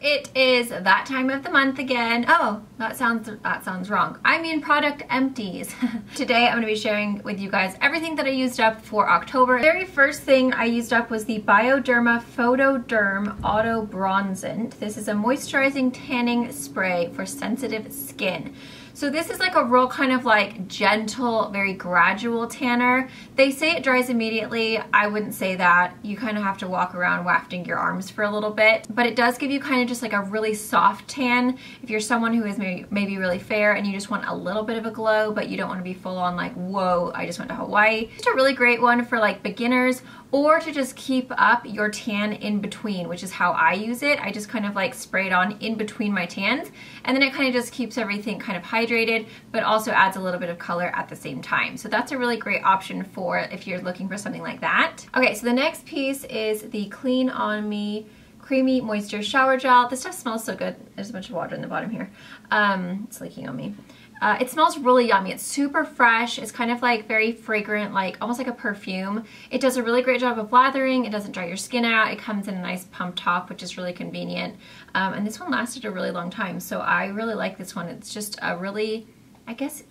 it is that time of the month again. Oh, that sounds wrong. I mean product empties. Today I'm going to be sharing with you guys everything that I used up for October. The very first thing I used up was the Bioderma Photoderm Auto Bronzant. This is a moisturizing tanning spray for sensitive skin. So this is like a real kind of like gentle, very gradual tanner. They say it dries immediately. I wouldn't say that. You kind of have to walk around wafting your arms for a little bit, but it does give you kind of just like a really soft tan. If you're someone who is maybe really fair and you just want a little bit of a glow, but you don't want to be full on like, whoa, I just went to Hawaii. Just a really great one for like beginners, or to just keep up your tan in between, which is how I use it. I just kind of like spray it on in between my tans, and then it kind of just keeps everything kind of hydrated, but also adds a little bit of color at the same time. So that's a really great option for if you're looking for something like that. Okay, so the next piece is the Clean On Me Creamy Moisture Shower Gel. This stuff smells so good. There's a bunch of water in the bottom here. It's leaking on me. It smells really yummy. It's super fresh. It's kind of like very fragrant, like almost like a perfume. It does a really great job of lathering. It doesn't dry your skin out. It comes in a nice pump top, which is really convenient. And this one lasted a really long time, so I really like this one. It's just a really, I guess,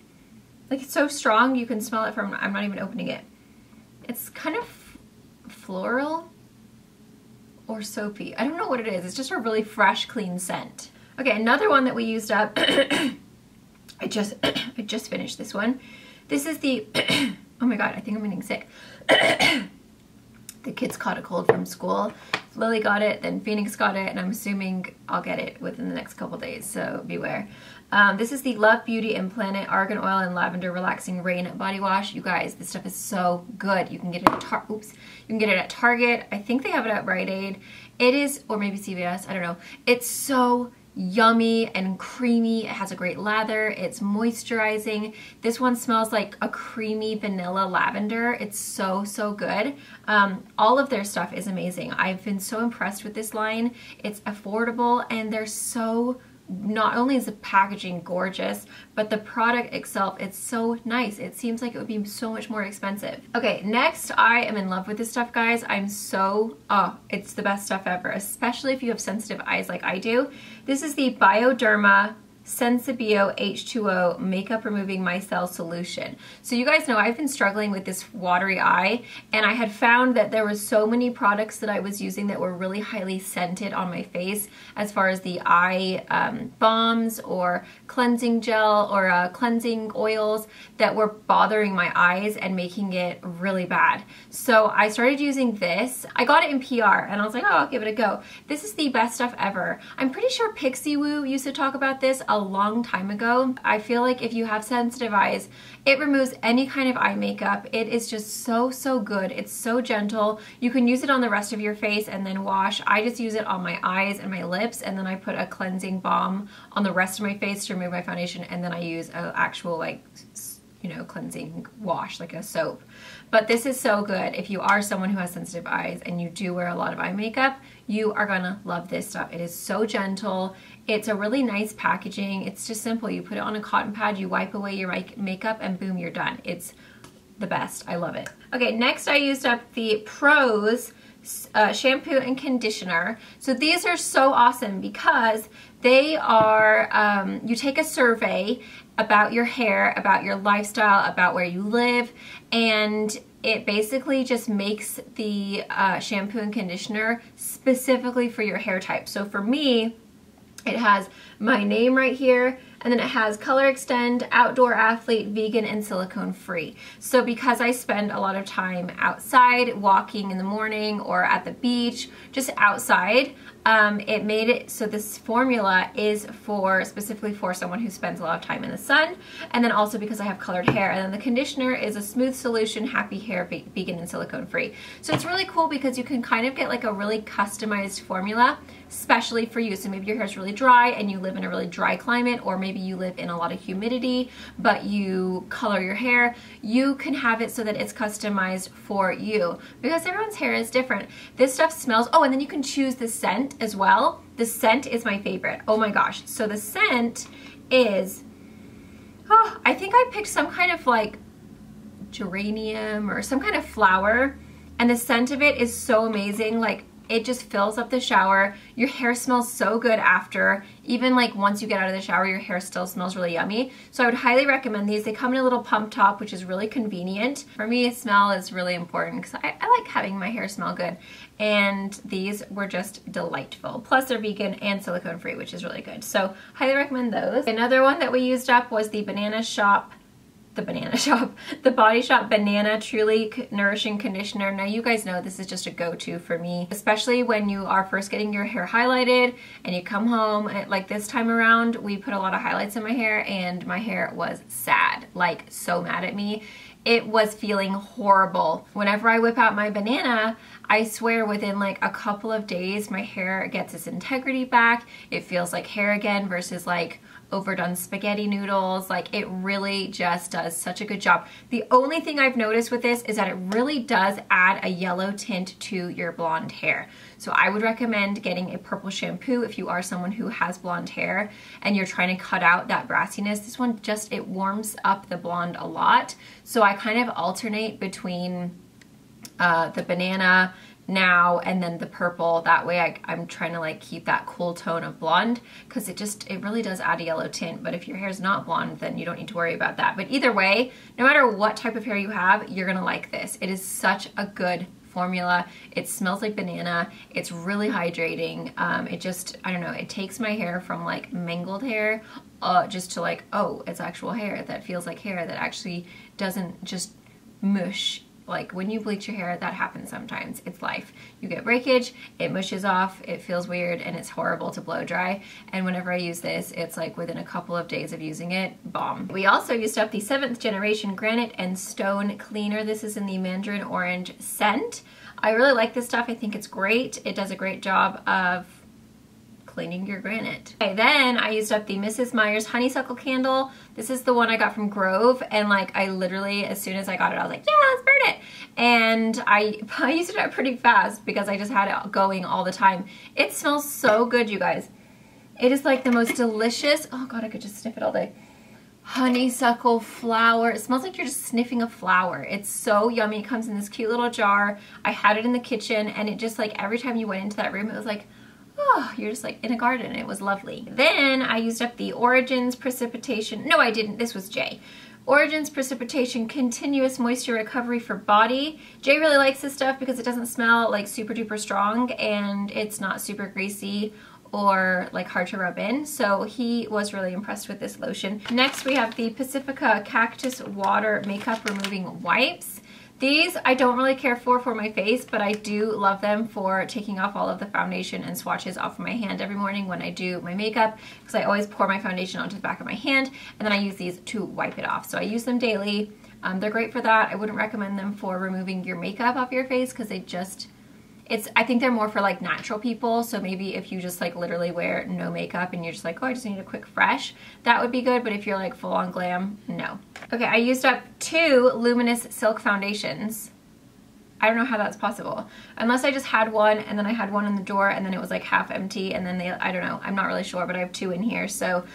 like it's so strong you can smell it from, I'm not even opening it. It's kind of floral or soapy. I don't know what it is. It's just a really fresh, clean scent. Okay, another one that we used up I just finished this one. This is the, oh my god, I think I'm getting sick. The kids caught a cold from school. Lily got it, then Phoenix got it, and I'm assuming I'll get it within the next couple days, so beware. This is the Love Beauty and Planet Argan Oil and Lavender Relaxing Rain Body Wash. You guys, this stuff is so good. You can get it at you can get it at Target. I think they have it at Rite Aid. It is, or maybe CVS, I don't know. It's so yummy and creamy. It has a great lather. It's moisturizing. This one smells like a creamy vanilla lavender. It's so, so good. All of their stuff is amazing. I've been so impressed with this line. It's affordable, and they're so, not only is the packaging gorgeous, but the product itself, it's so nice. It seems like it would be so much more expensive. Okay, next, I am in love with this stuff, guys. I'm so, it's the best stuff ever, especially if you have sensitive eyes like I do. This is the Bioderma Sensibio H2O Makeup Removing Micelle Solution. So you guys know I've been struggling with this watery eye, and I had found that there were so many products that I was using that were really highly scented on my face, as far as the eye balms or cleansing gel or cleansing oils, that were bothering my eyes and making it really bad. So I started using this. I got it in PR and I was like, oh, I'll give it a go. This is the best stuff ever. I'm pretty sure Pixie Woo used to talk about this a long time ago. I feel like if you have sensitive eyes, it removes any kind of eye makeup. It is just so, so good. It's so gentle. You can use it on the rest of your face and then wash. I just use it on my eyes and my lips, and then I put a cleansing balm on the rest of my face to remove my foundation, and then I use an actual like, you know, cleansing wash, like a soap. But this is so good. If you are someone who has sensitive eyes and you do wear a lot of eye makeup, you are gonna love this stuff. It is so gentle. It's a really nice packaging. It's just simple. You put it on a cotton pad, you wipe away your makeup, and boom, you're done. It's the best. I love it. Okay, next I used up the Pros shampoo and conditioner. So these are so awesome because they are, you take a survey about your hair, about your lifestyle, about where you live, and it basically just makes the shampoo and conditioner specifically for your hair type. So for me, it has my name right here, and then it has color extend, outdoor athlete, vegan, and silicone free. So because I spend a lot of time outside, walking in the morning or at the beach, just outside, it made it so this formula is specifically for someone who spends a lot of time in the sun, and then also because I have colored hair. And then the conditioner is a smooth solution, happy hair, vegan, and silicone free. So it's really cool because you can kind of get like a really customized formula, especially for you. So maybe your hair is really dry and you live in a really dry climate, or maybe you live in a lot of humidity, but you color your hair. You can have it so that it's customized for you, because everyone's hair is different. This stuff smells, oh, and then you can choose the scent as well. The scent is my favorite. Oh my gosh. So the scent is, I think I picked some kind of like geranium or some kind of flower, and the scent of it is so amazing. Like It just fills up the shower. Your hair smells so good after. Even like once you get out of the shower, your hair still smells really yummy. So I would highly recommend these. They come in a little pump top, which is really convenient. For me, smell is really important because I like having my hair smell good. And these were just delightful. Plus they're vegan and silicone free, which is really good. So highly recommend those. Another one that we used up was the The Body Shop Banana Truly Nourishing Conditioner. Now you guys know this is just a go-to for me, especially when you are first getting your hair highlighted and you come home. Like this time around, we put a lot of highlights in my hair and my hair was sad, like so mad at me. It was feeling horrible. Whenever I whip out my banana, I swear within like a couple of days, my hair gets its integrity back. It feels like hair again versus like overdone spaghetti noodles. Like it really just does such a good job. The only thing I've noticed with this is that it really does add a yellow tint to your blonde hair. So I would recommend getting a purple shampoo if you are someone who has blonde hair and you're trying to cut out that brassiness. This one just, it warms up the blonde a lot. So I kind of alternate between the banana now and then the purple. That way I'm trying to like keep that cool tone of blonde because it really does add a yellow tint. But if your hair is not blonde, then you don't need to worry about that. But either way, no matter what type of hair you have, you're gonna like this. It is such a good formula. It smells like banana. It's really hydrating. It just, I don't know, it takes my hair from like mangled hair just to like, oh, it's actual hair that feels like hair that actually doesn't just mush. Like when you bleach your hair, that happens sometimes. It's life. You get breakage, it mushes off, it feels weird, and it's horrible to blow dry. And whenever I use this, it's like within a couple of days of using it, bomb. We also used up the 7th generation Granite and Stone Cleaner. This is in the Mandarin Orange scent. I really like this stuff. I think it's great. It does a great job of cleaning your granite. Okay, then I used up the Mrs. Meyer's Honeysuckle Candle. This is the one I got from Grove, and like I literally, as soon as I got it, I was like, yeah, let's burn it. And I used it up pretty fast because I just had it going all the time. It smells so good, you guys. It is like the most delicious, oh God, I could just sniff it all day. Honeysuckle flower. It smells like you're just sniffing a flower. It's so yummy. It comes in this cute little jar. I had it in the kitchen, and it just like every time you went into that room, it was like, oh, you're just like in a garden. It was lovely. Then I used up the Origins Precipitation. No, I didn't. This was Jay. Origins Precipitation Continuous Moisture Recovery for Body. Jay really likes this stuff because it doesn't smell like super duper strong and it's not super greasy or like hard to rub in. So he was really impressed with this lotion. Next we have the Pacifica Cactus Water Makeup Removing Wipes. These I don't really care for my face, but I do love them for taking off all of the foundation and swatches off of my hand every morning when I do my makeup, because I always pour my foundation onto the back of my hand and then I use these to wipe it off. So I use them daily. They're great for that. I wouldn't recommend them for removing your makeup off your face because they just, I think they're more for like natural people. So maybe if you just like literally wear no makeup and you're just like, oh, I just need a quick fresh, that would be good. But if you're like full on glam, no. Okay, I used up 2 Luminous Silk Foundations. I don't know how that's possible. Unless I just had one and then I had one in the drawer and then it was like half empty and then I don't know. I'm not really sure, but I have 2 in here. So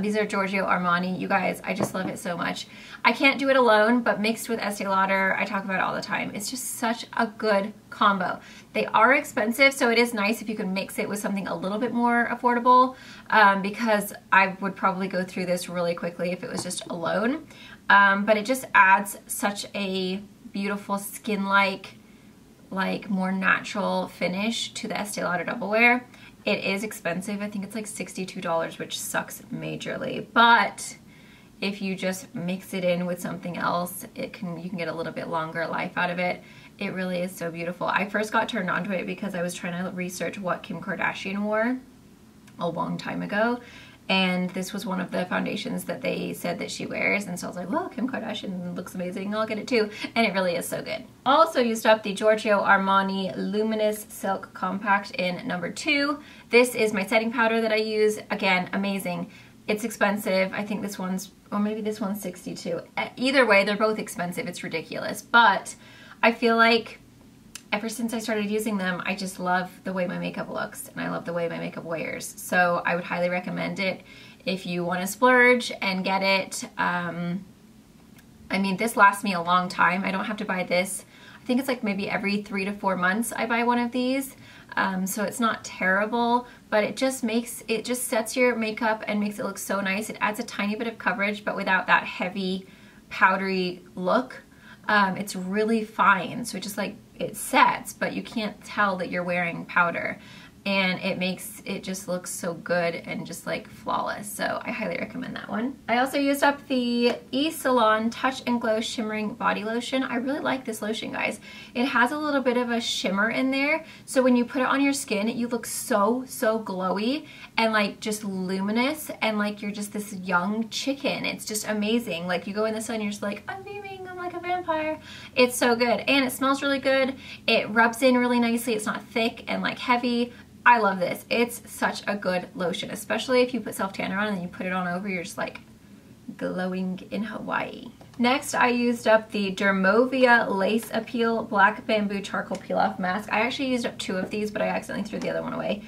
these are Giorgio Armani. You guys, I just love it so much. I can't do it alone, but mixed with Estee Lauder, I talk about it all the time. It's just such a good combo. They are expensive, so it is nice if you can mix it with something a little bit more affordable because I would probably go through this really quickly if it was just alone. But it just adds such a beautiful skin-like, like more natural finish to the Estee Lauder Double Wear. It is expensive. I think it's like $62, which sucks majorly. But if you just mix it in with something else, you can get a little bit longer life out of it. It really is so beautiful. I first got turned onto it because I was trying to research what Kim Kardashian wore a long time ago. And this was one of the foundations that they said that she wears. And so I was like, well, Kim Kardashian looks amazing. I'll get it too. And it really is so good. Also used up the Giorgio Armani Luminous Silk Compact in number 2. This is my setting powder that I use. Again, amazing. It's expensive. I think this one's, or maybe this one's $62. Either way, they're both expensive. It's ridiculous. But I feel like ever since I started using them, I just love the way my makeup looks and I love the way my makeup wears. So I would highly recommend it if you want to splurge and get it. I mean, this lasts me a long time. I don't have to buy this. I think it's like maybe every 3 to 4 months I buy one of these. so it's not terrible, but it just sets your makeup and makes it look so nice. It adds a tiny bit of coverage, but without that heavy, powdery look. It's really fine, so it sets, but you can't tell that you're wearing powder. And it just looks so good and just like flawless. So I highly recommend that one. I also used up the Salon Touch and Glow Shimmering Body Lotion. I really like this lotion, guys. It has a little bit of a shimmer in there. So when you put it on your skin, you look so glowy and like just luminous and like you're just this young chicken. It's just amazing. Like you go in the sun, you're just like, I'm beaming, I'm like a vampire. It's so good. And it smells really good. It rubs in really nicely. It's not thick and like heavy. I love this. It's such a good lotion, especially if you put self-tanner on and then you put it on over, you're just like glowing in Hawaii. Next, I used up the Dermovia Lace Appeal Black Bamboo Charcoal Peel Off Mask. I actually used up 2 of these, but I accidentally threw the other one away.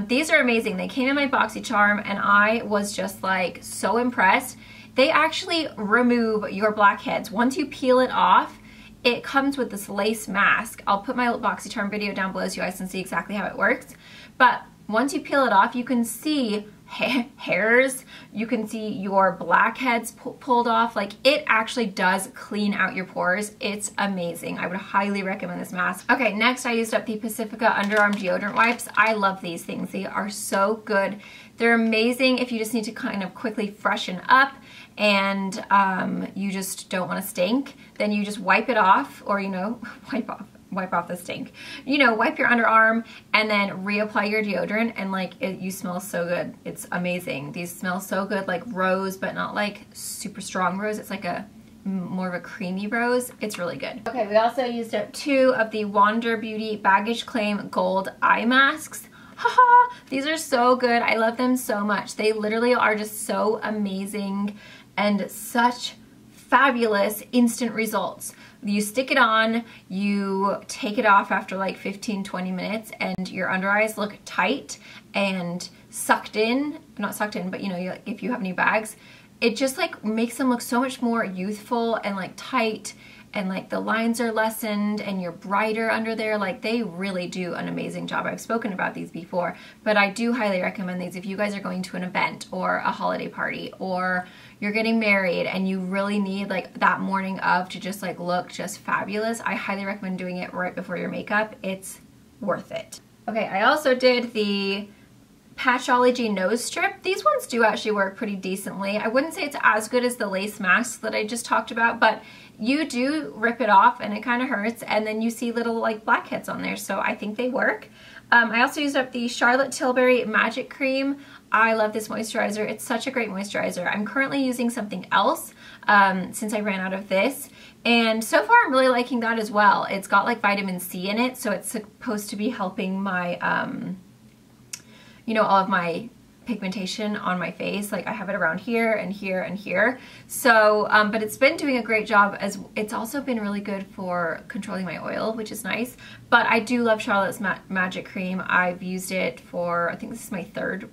These are amazing. They came in my BoxyCharm and I was just like so impressed. They actually remove your blackheads. Once you peel it off, it comes with this lace mask. I'll put my BoxyCharm video down below so you guys can see exactly how it works. But once you peel it off, you can see hairs, you can see your blackheads pulled off. Like it actually does clean out your pores. It's amazing. I would highly recommend this mask. Okay, next I used up the Pacifica Underarm Deodorant Wipes. I love these things. They are so good. They're amazing if you just need to kind of quickly freshen up and you just don't want to stink. Then you just wipe it off, or wipe off the stink. Wipe your underarm and then reapply your deodorant, and like you smell so good. It's amazing. These smell so good, like rose, but not like super strong rose. It's like more of a creamy rose. It's really good. Okay, we also used up 2 of the Wander Beauty Baggage Claim Gold Eye Masks. Haha, these are so good. I love them so much. They literally are just so amazing and such fabulous instant results. You stick it on, you take it off after like 15-20 minutes, and your under eyes look tight and sucked in. Not sucked in, but if you have new bags, it just like makes them look so much more youthful and like tight, and like the lines are lessened and you're brighter under there. Like they really do an amazing job. I've spoken about these before, but I do highly recommend these if you guys are going to an event or a holiday party, or you're getting married and you really need like that morning of to just like look just fabulous. I highly recommend doing it right before your makeup. It's worth it. Okay, I also did the Patchology Nose Strip. These ones do actually work pretty decently. I wouldn't say it's as good as the lace masks that I just talked about, but you do rip it off and it kind of hurts, and then you see little like blackheads on there, so I think they work. I also used up the Charlotte Tilbury Magic Cream. I love this moisturizer. It's such a great moisturizer. I'm currently using something else since I ran out of this, and so far I'm really liking that as well. It's got like vitamin C in it, so it's supposed to be helping my all of my pigmentation on my face. Like I have it around here and here and here. So, but it's been doing a great job, as it's also been really good for controlling my oil, which is nice. But I do love Charlotte's Magic Cream. I've used it for, I think this is my third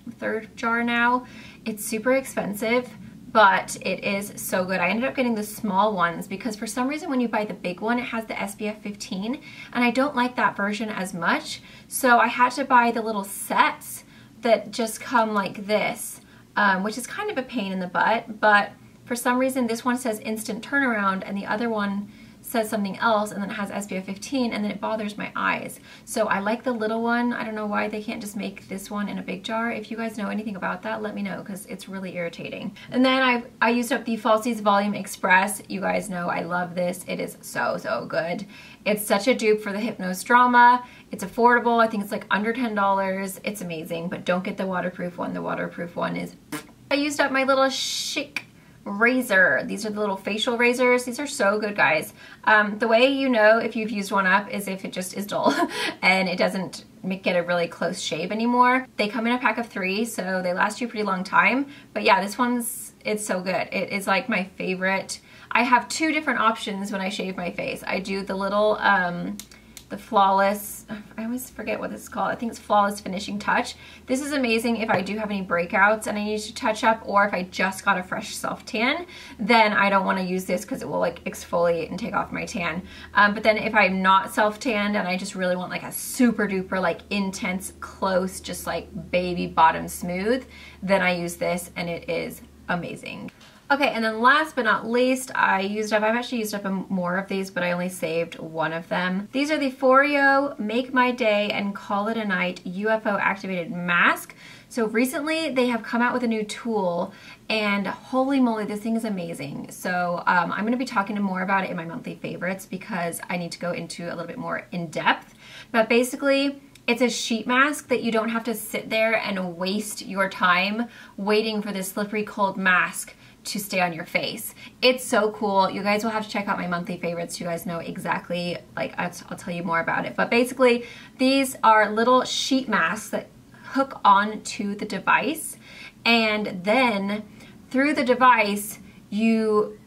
jar now. It's super expensive, but it is so good. I ended up getting the small ones because for some reason when you buy the big one, it has the SPF 15, and I don't like that version as much. So I had to buy the little sets that just come like this, which is kind of a pain in the butt, but for some reason this one says instant turnaround and the other one says something else, and then it has SPF 15, and then it bothers my eyes. So I like the little one. I don't know why they can't just make this one in a big jar. If you guys know anything about that, let me know, because it's really irritating. And then I used up the Falsies Volume Express. You guys know I love this. It is so good. It's such a dupe for the Hypnose Drama. It's affordable. I think it's like under $10. It's amazing, but don't get the waterproof one. The waterproof one is... I used up my little Chic razor. These are the little facial razors. These are so good, guys. The way you know if you've used one up is if it just is dull and it doesn't get a really close shave anymore. They come in a pack of 3, so they last you a pretty long time. But yeah, this one's, it's so good. It is like my favorite. I have 2 different options when I shave my face. I do the little the Flawless, I always forget what this is called. I think it's Flawless Finishing Touch. This is amazing if I do have any breakouts and I need to touch up, or if I just got a fresh self tan, then I don't want to use this because it will like exfoliate and take off my tan. But then if I'm not self tanned and I just really want like a super duper like intense, close, just like baby bottom smooth, then I use this and it is amazing. Okay, and then last but not least, I've actually used up more of these, but I only saved one of them. These are the Foreo Make My Day and Call It a Night UFO Activated Mask. So recently they have come out with a new tool, and holy moly, this thing is amazing. So I'm going to be talking more about it in my monthly favorites because I need to go into a little bit more in depth. But basically, it's a sheet mask that you don't have to sit there and waste your time waiting for this slippery cold mask to stay on your face. It's so cool. You guys will have to check out my monthly favorites. You guys know exactly, like I'll tell you more about it. But basically, these are little sheet masks that hook on to the device, and then through the device, you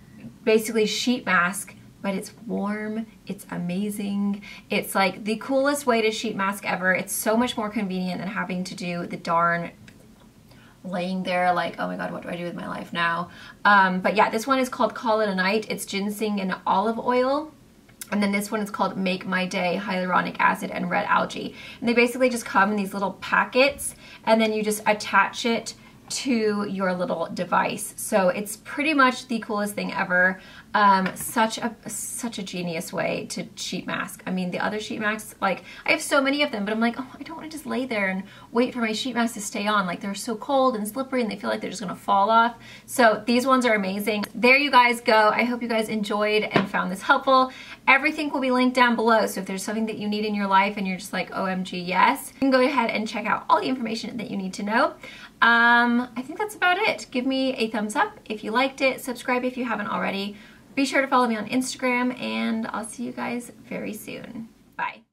basically sheet mask, but it's warm, it's amazing. It's like the coolest way to sheet mask ever. It's so much more convenient than having to do the darn laying there like, oh my god, what do I do with my life now? But yeah, this one is called Call It a Night. It's ginseng and olive oil. And then this one is called Make My Day, hyaluronic acid and red algae. And they basically just come in these little packets, and then you just attach it to your little device. So it's pretty much the coolest thing ever. Such a genius way to sheet mask. I mean, the other sheet masks, like I have so many of them, but I'm like, oh, I don't want to just lay there and wait for my sheet mask to stay on. Like they're so cold and slippery and they feel like they're just gonna fall off. So these ones are amazing. There you guys go. I hope you guys enjoyed and found this helpful. Everything will be linked down below. So if there's something that you need in your life and you're just like, OMG, yes, you can go ahead and check out all the information that you need to know. I think that's about it. Give me a thumbs up if you liked it. Subscribe if you haven't already. Be sure to follow me on Instagram, and I'll see you guys very soon. Bye.